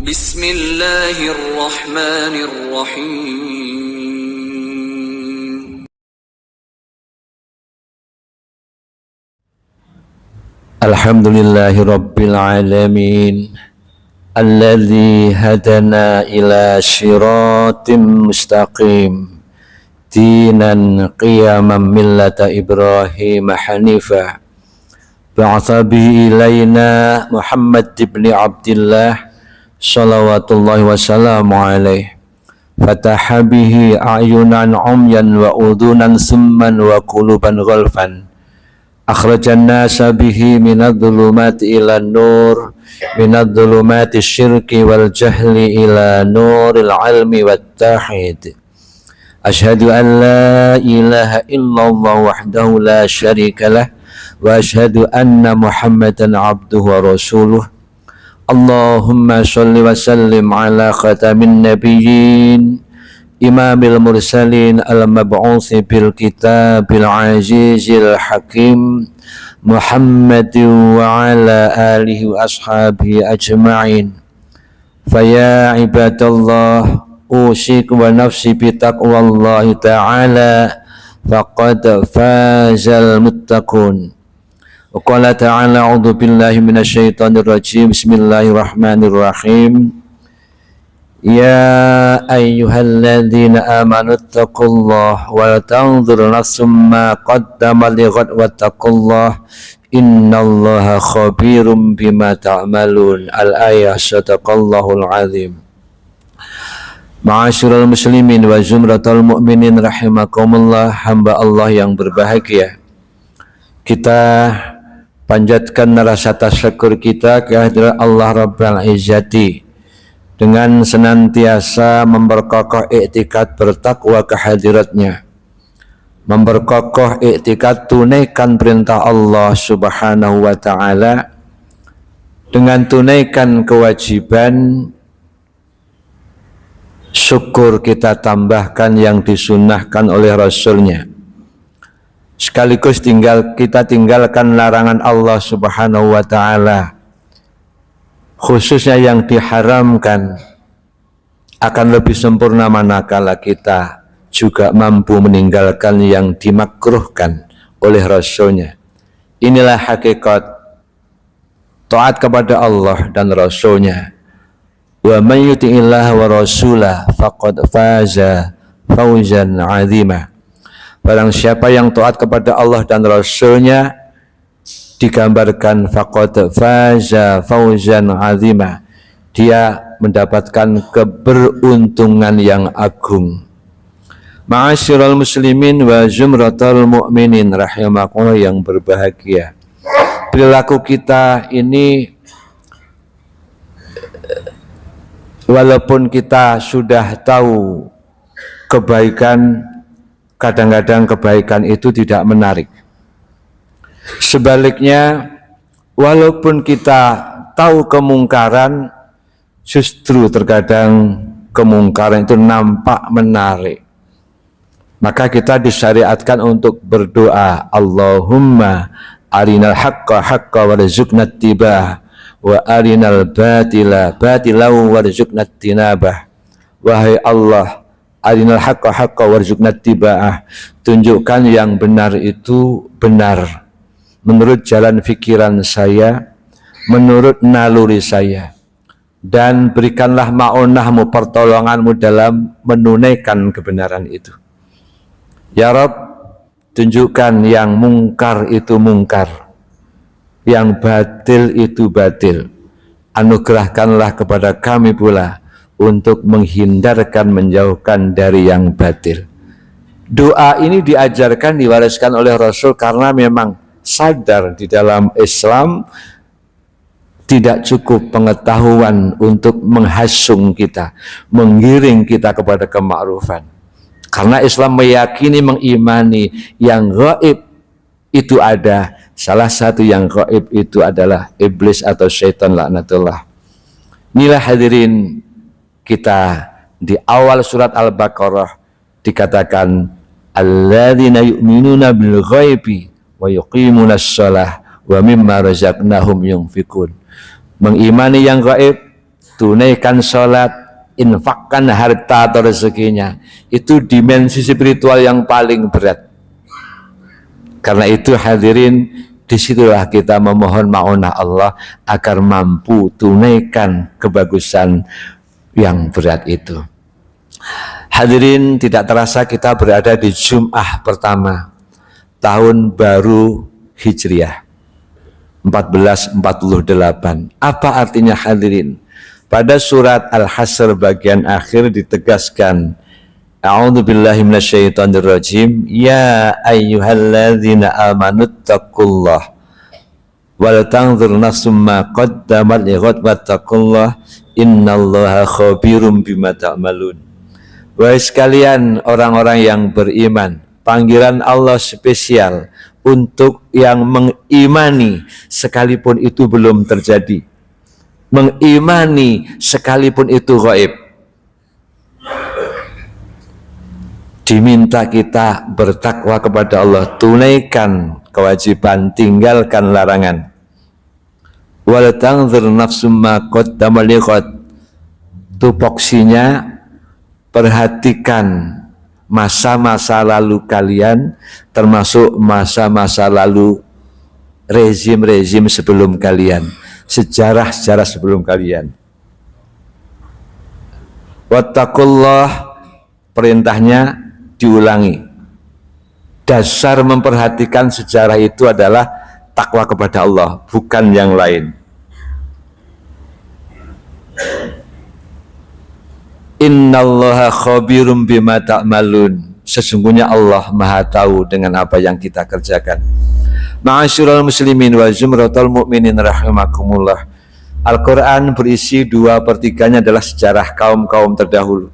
Bismillahirrahmanirrahim. Alhamdulillahirabbil alamin alladzi hadana ila siratim mustaqim dinan qiyaman millata Ibrahim hanifa ba'atha bihi ilaina Muhammad ibn Abdillah salawatullahi wassalamu alaihi fataha bihi a'yunan umyan wa udunan summan wa quluban ghalfan akhrajan nasa bihi minadh-dhulumati ila nur minadh-dhulumati syirki wal jahli ila nuril ilmi wat tauhid. Asyhadu an la ilaha illallah wahdahu la syarika lah wa asyhadu anna Muhammadan abduhu wa rasuluh. Allahumma shalli wa sallim ala khatamin nabiyyin imamil mursalin al-mab'uthi bil kitabil azizil hakim Muhammadin wa ala alihi wa ashabihi ajma'in. Faya ibadallah usik wa nafsi bitaqwallahi ta'ala faqad fazal muttaqun. Wa qala ta'ala a'udzu billahi minasyaitonir rajim. Bismillahirrahmanirrahim. Ya ayyuhalladzina amanu taqullaha wa tanzur nafsum ma qaddamat lighad wattaqullaha innallaha khabirum bima ta'malun. Al-ayah. Sadaqallahul azim. Ma'asyiral muslimin wa zumratal mu'minin rahimakumullah, hamba Allah yang berbahagia. Kita panjatkan rasa tasyukur kita kehadirat Allah Rabbul Izzati dengan senantiasa memperkokoh iktikad bertakwa kehadiratnya, memperkokoh iktikad tunaikan perintah Allah Subhanahu wa ta'ala dengan tunaikan kewajiban. Syukur kita tambahkan yang disunnahkan oleh Rasulnya, sekaligus kita tinggalkan larangan Allah Subhanahu wa ta'ala, khususnya yang diharamkan. Akan lebih sempurna manakala kita juga mampu meninggalkan yang dimakruhkan oleh Rasulnya. Inilah hakikat taat kepada Allah dan Rasulnya. Wa may yuti'illah wa rasulah faqad faza fawzan 'azima. Barang siapa yang taat kepada Allah dan Rasulnya, digambarkan faqad faza fawzan 'azima, dia mendapatkan keberuntungan yang agung. Ma'asyiral muslimin wa zumratal mu'minin rahimakumullah yang berbahagia. Perilaku kita ini, walaupun kita sudah tahu kebaikan, kadang-kadang kebaikan itu tidak menarik. Sebaliknya, walaupun kita tahu kemungkaran, justru terkadang kemungkaran itu nampak menarik. Maka kita disyariatkan untuk berdoa, Allahumma arinal haqqa haqqa warzuqna ittiba'ah wa arinal batila batilan warzuqna tinabah. Wahai Allah, arinal haqqa haqqa warzuqna ittiba'ah, tunjukkan yang benar itu benar menurut jalan fikiran saya, menurut naluri saya, dan berikanlah ma'unahmu, pertolonganmu dalam menunaikan kebenaran itu. Ya Rabb, tunjukkan yang mungkar itu mungkar, yang batil itu batil. Anugerahkanlah kepada kami pula untuk menghindarkan, menjauhkan dari yang batil. Doa ini diajarkan, diwariskan oleh Rasul karena memang sadar di dalam Islam tidak cukup pengetahuan untuk menghasung kita, menggiring kita kepada kemakrufan. Karena Islam meyakini, mengimani yang gaib itu ada. Salah satu yang gaib itu adalah iblis atau syaitan laknatullah. Inilah hadirin, kita di awal surat Al-Baqarah dikatakan alladzina yu'minuna bil ghaibi wa yuqimunas shalah wa mimma razaqnahum yunfikun. Mengimani yang gaib, tunaikan sholat, infakkan harta atau rezekinya. Itu dimensi spiritual yang paling berat. Karena itu hadirin, disitulah kita memohon ma'unah Allah agar mampu tunaikan kebagusan yang berat itu. Hadirin, tidak terasa kita berada di Jum'ah pertama tahun baru Hijriah 1448. Apa artinya hadirin? Pada surat Al-Hasr bagian akhir ditegaskan, A'udzu billahi minasyaitonir rajim. Ya ayyuhalladzina amanu taqullah wal tanzur nafsum ma qaddamat lighad wattaqullah innallaha khabirum bima ta'malun. Wahai sekalian orang-orang yang beriman, panggilan Allah spesial untuk yang mengimani sekalipun itu belum terjadi, mengimani sekalipun itu gaib. Diminta kita bertakwa kepada Allah, tunaikan kewajiban, tinggalkan larangan. Wal tanzur nafsum ma qaddamat lighad. Tupoksinya, perhatikan masa-masa lalu kalian, termasuk masa-masa lalu rezim-rezim sebelum kalian, sejarah-sejarah sebelum kalian. Wattaqullah, perintahnya diulangi. Dasar memperhatikan sejarah itu adalah takwa kepada Allah, bukan yang lain. Innallaha khabirum bima ta'malun. Sesungguhnya Allah Maha tahu dengan apa yang kita kerjakan. Ma'asyiral muslimin wa zumratul mu'minin rahimakumullah. Al-Quran berisi 2/3 adalah sejarah kaum-kaum terdahulu,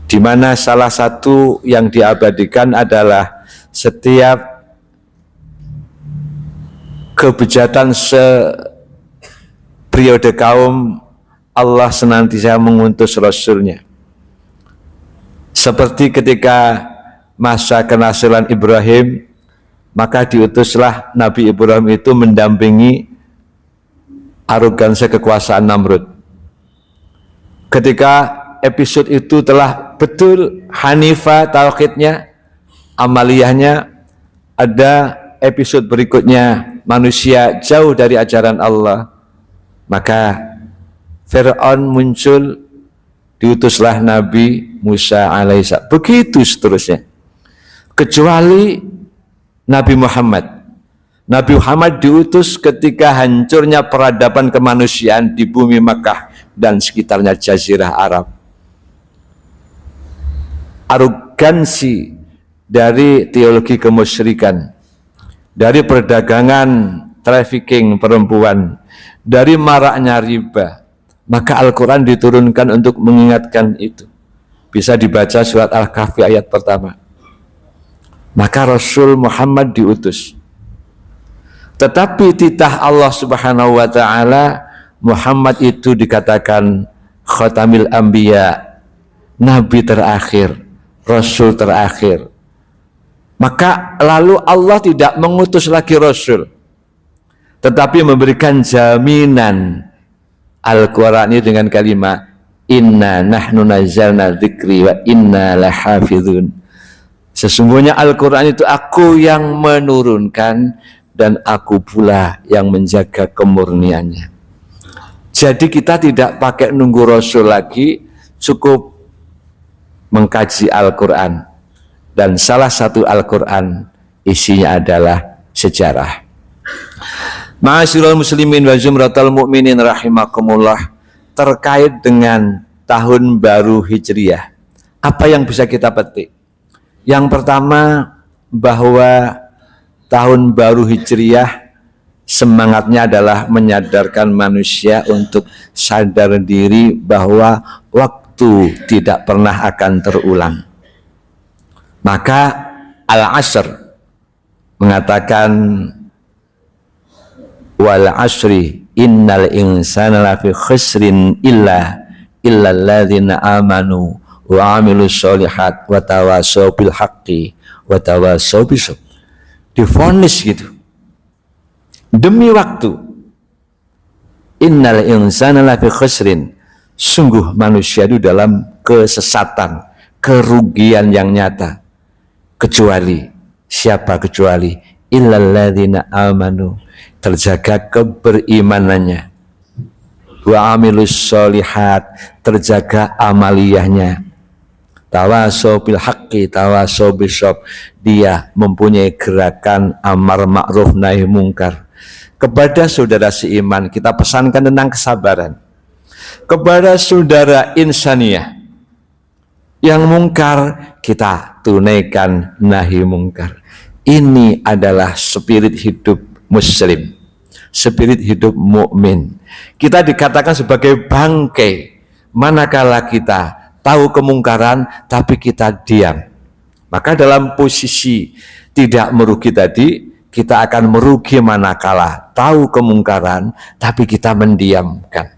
di mana salah satu yang diabadikan adalah setiap kebejatan periode kaum, Allah senantiasa mengutus Rasulnya. Seperti ketika masa kenasilan Ibrahim, maka diutuslah Nabi Ibrahim itu mendampingi arogansi kekuasaan Namrud. Ketika episode itu telah betul Hanifah tauhidnya, amaliyahnya, ada episode berikutnya manusia jauh dari ajaran Allah, maka Fir'aun muncul, diutuslah Nabi Musa alaihissalam, begitu seterusnya. Kecuali Nabi Muhammad. Nabi Muhammad diutus ketika hancurnya peradaban kemanusiaan di bumi Makkah dan sekitarnya Jazirah Arab. Arogansi dari teologi kemusyrikan, dari perdagangan trafficking perempuan, dari maraknya riba, maka Al-Quran diturunkan untuk mengingatkan itu. Bisa dibaca surat Al-Kahfi ayat pertama. Maka Rasul Muhammad diutus. Tetapi titah Allah Subhanahu wa ta'ala, Muhammad itu dikatakan khatamil anbiya, nabi terakhir, Rasul terakhir. Maka lalu Allah tidak mengutus lagi Rasul, tetapi memberikan jaminan Al-Quran ini dengan kalimat inna nahnu nazzalna dzikri wa inna lahafizun. Sesungguhnya Al-Quran itu aku yang menurunkan dan aku pula yang menjaga kemurniannya. Jadi kita tidak pakai nunggu Rasul lagi, cukup mengkaji Al-Quran. Dan salah satu Al-Quran isinya adalah sejarah. Ma'asyiral muslimin wa zumratul mu'minin rahimakumullah. Terkait dengan tahun baru Hijriah, apa yang bisa kita petik? Yang pertama, bahwa tahun baru Hijriah semangatnya adalah menyadarkan manusia untuk sadar diri bahwa waktu tidak pernah akan terulang. Maka Al-Asr mengatakan wal asri innal insana lafi khusrin illa alladzina amanu wa amilus sholihat wa tawasaw bil haqqi wa tawasaw bis sabr. Divonis gitu demi waktu. Innal insana lafi khusrin, sungguh manusia itu dalam kesesatan, kerugian yang nyata. Kecuali siapa? Kecuali illalladzina amanu, terjaga keberimanannya, wa amilus sholihat, terjaga amaliyahnya, tawasaw bil haqqi tawasaw bisob, dia mempunyai gerakan amar ma'ruf nahi mungkar. Kepada saudara seiman kita pesankan tentang kesabaran. Kepada saudara insaniyah yang mungkar kita tunaikan nahi mungkar. Ini adalah spirit hidup muslim, spirit hidup mukmin. Kita dikatakan sebagai bangkai manakala kita tahu kemungkaran tapi kita diam. Maka dalam posisi tidak merugi tadi, kita akan merugi manakala tahu kemungkaran tapi kita mendiamkan.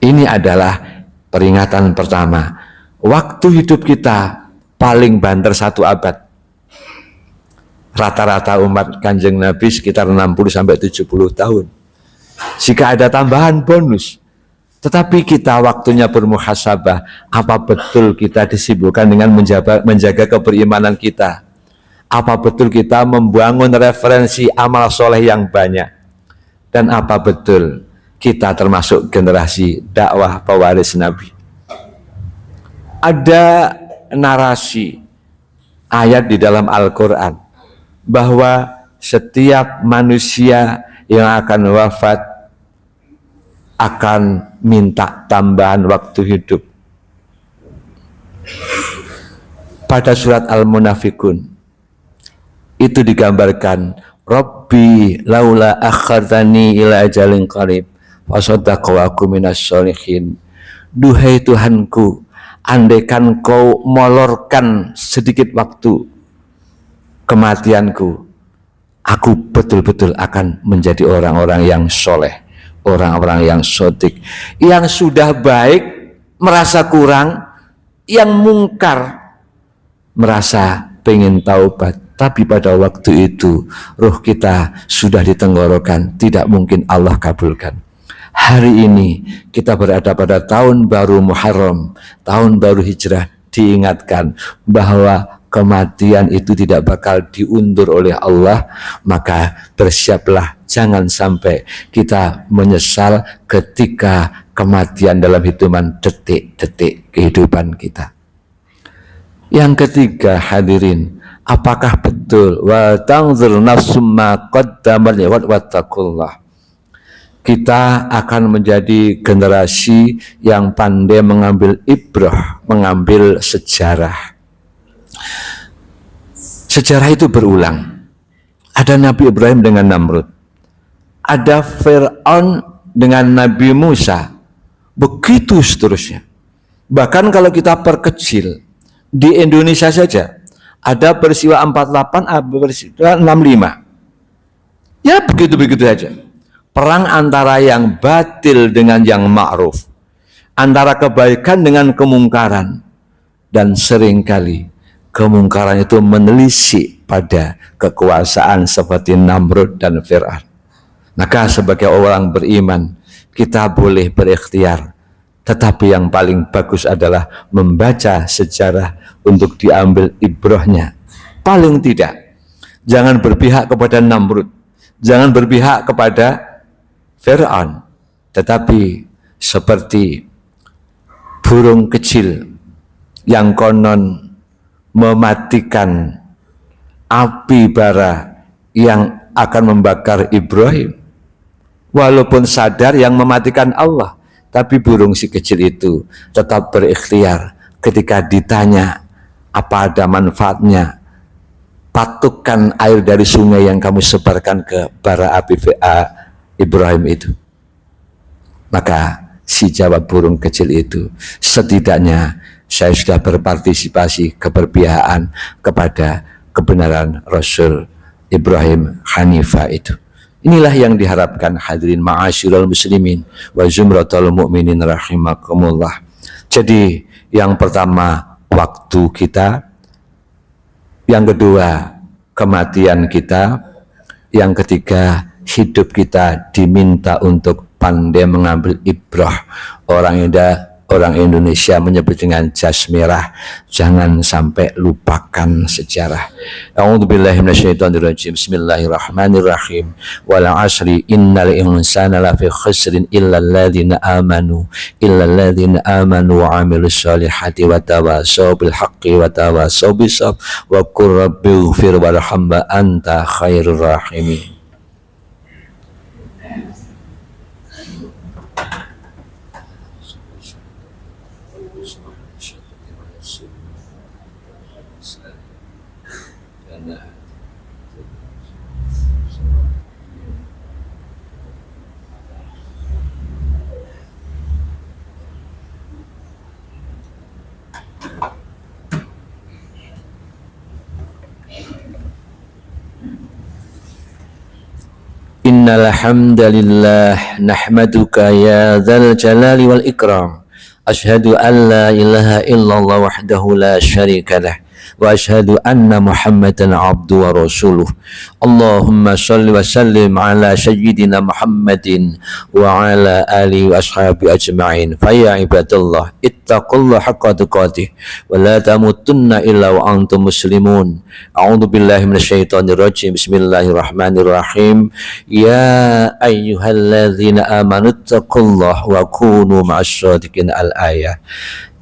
Ini adalah peringatan pertama. Waktu hidup kita paling banter 1 abad. Rata-rata umat Kanjeng Nabi sekitar 60-70 tahun. Jika ada tambahan bonus, tetapi kita waktunya bermuhasabah. Apa betul kita disibukkan dengan menjaga keberimanan kita? Apa betul kita membangun referensi amal soleh yang banyak? Dan apa betul kita termasuk generasi dakwah pewaris Nabi? Ada narasi ayat di dalam Al-Quran bahwa setiap manusia yang akan wafat akan minta tambahan waktu hidup. Pada surat Al-Munafikun itu digambarkan, Rabbi laula akhartani ila ajalin qarib fasaddaqu wa aku minas sholihin. Duhai Tuhanku, andaikan kau molorkan sedikit waktu kematianku, aku betul-betul akan menjadi orang-orang yang soleh, orang-orang yang shodiq. Yang sudah baik merasa kurang, yang mungkar merasa pengen taubat, tapi pada waktu itu ruh kita sudah di tenggorokan, tidak mungkin Allah kabulkan. Hari ini kita berada pada tahun baru Muharram, tahun baru Hijrah, diingatkan bahwa kematian itu tidak bakal diundur oleh Allah. Maka bersiaplah, jangan sampai kita menyesal ketika kematian dalam hitungan detik-detik kehidupan kita. Yang ketiga, hadirin, apakah betul wa tanzur nafsum ma qaddamat wattaqullah? Kita akan menjadi generasi yang pandai mengambil ibrah, mengambil sejarah. Sejarah itu berulang. Ada Nabi Ibrahim dengan Namrud, ada Fir'aun dengan Nabi Musa, begitu seterusnya. Bahkan kalau kita perkecil, di Indonesia saja ada peristiwa 48, peristiwa 65. Ya begitu-begitu saja. Perang antara yang batil dengan yang ma'ruf, antara kebaikan dengan kemungkaran, dan seringkali kemungkaran itu menelisik pada kekuasaan seperti Namrud dan Fir'aun. Maka sebagai orang beriman kita boleh berikhtiar, tetapi yang paling bagus adalah membaca sejarah untuk diambil ibrahnya. Paling tidak, jangan berpihak kepada Namrud, jangan berpihak kepada Fir'aun, tetapi seperti burung kecil yang konon mematikan api bara yang akan membakar Ibrahim, walaupun sadar yang mematikan Allah, tapi burung si kecil itu tetap berikhtiar. Ketika ditanya apa ada manfaatnya, patukkan air dari sungai yang kamu sebarkan ke bara api Ibrahim itu. Maka si jawab burung kecil itu, setidaknya saya sudah berpartisipasi keberpihakan kepada kebenaran Rasul Ibrahim Hanifah itu. Inilah yang diharapkan, hadirin ma'asyiral muslimin wa zumratul mu'minin rahimakumullah. Jadi yang pertama waktu kita, yang kedua kematian kita, yang ketiga hidup kita diminta untuk pandai mengambil ibrah. Orang Indonesia menyebut dengan jas merah. Jangan sampai lupakan sejarah. A'udzubillahi minasyaitonirrajim. Bismillahirrahmanirrahim. Wal 'asri innal insana lafi khusrin illa alladziina amanu wa 'amilus shalihati wa tawassaw bil haqqi wa tawassaw bis sabr wa qur rabbighfir warham anta khairur rahimin. Innal hamdalillah nahmaduka ya dzal jalali wal ikram. Asyhadu an la ilaha illallah wahdahu la syarika lah wa asyhadu anna Muhammadan abduhu wa rasuluh. Allahumma shalli wa sallim ala sayyidina Muhammadin wa ala alihi wa ashabihi ajma'in. Fa ya ibadallah ittaqullaha haqqa tuqatih wa la tamutunna illa wa antum muslimun. A'udzu billahi minasyaitonir rajim. Bismillahirrahmanirrahim. Ya ayyuhalladzina amanu taqullaha wa kunu ma'asyadiqin al-ayah.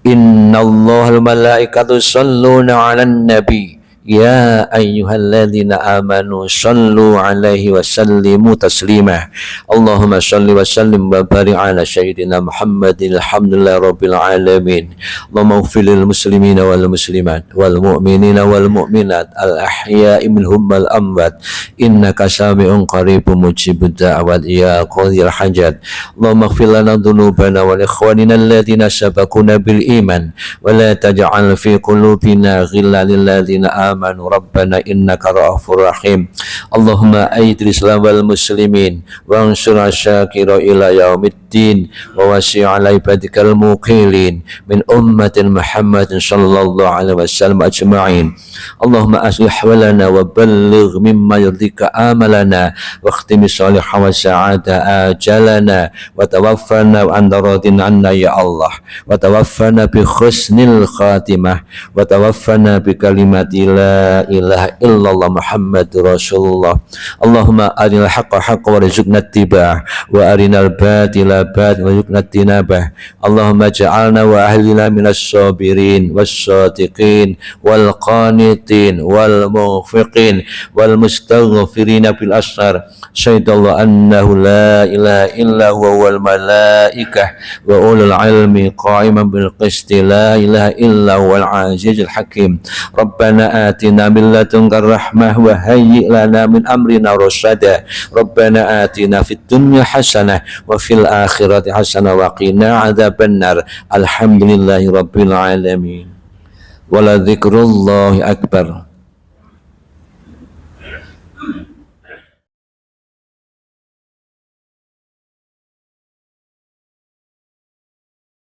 Innallaha wal malaikatu yusholluna 'alan nabi. Ya ayyuhalladzina amanu shallu 'alaihi wa sallimu taslima. Allahumma shalli wa sallim wa barik 'ala sayyidina Muhammadin alhamdulillahi rabbil alamin. Allahumma ighfir lil muslimina wal muslimat wal mu'minina wal mu'minat al ahya'i minhum wal amwat innaka sami'un qaribun mujibud da'wat ya qadhil hajat. Allahumma ighfir lana dhunubana wa li ikhwanina alladhina sabaquna bil iman wa la taj'al fi qulubina ghillan lil ladzina amanu rabbana innaka ra'ufur rahim. Allahumma aidil islam wal muslimin wa ansur asyakira ila yaumiddin wa wasi' ala ibadikal muqilin min ummatin Muhammadin sallallahu alaihi wasallam ajma'in. Allahumma aslih walana wa balligh mimma yurdika amalana wa khtim salihan wa sa'ada ajalana wa tawaffana wa anta radin anna ya Allah wa tawaffana bi husnil khatimah wa tawaffana bi kalimati la ilaha illallah Muhammadur Rasulullah. Allahumma arinal haqqa haqqan warzuqna ittiba'ah wa arinal batila batilan warzuqna ijtinabah. Allahumma ja'alna wa ahlina minas sabirin was shadiqin wal qanitin wal muwaffiqin wal mustaghfirin bil ashar. Syahidallahu annahu la ilaha illa huwa wal malaikah wa ulul ilmi qa'iman bil qisti la ilaha illa huwal azizul hakim. Rabbana atina min ladunka rahmah wa hayyi' lana min amrina rasyada. Rabbana atina fid dunya hasanah wa fil akhirati hasanah wa qina adzabannar. Alhamdulillahi rabbil alamin. Wa la dzikrullahi akbar.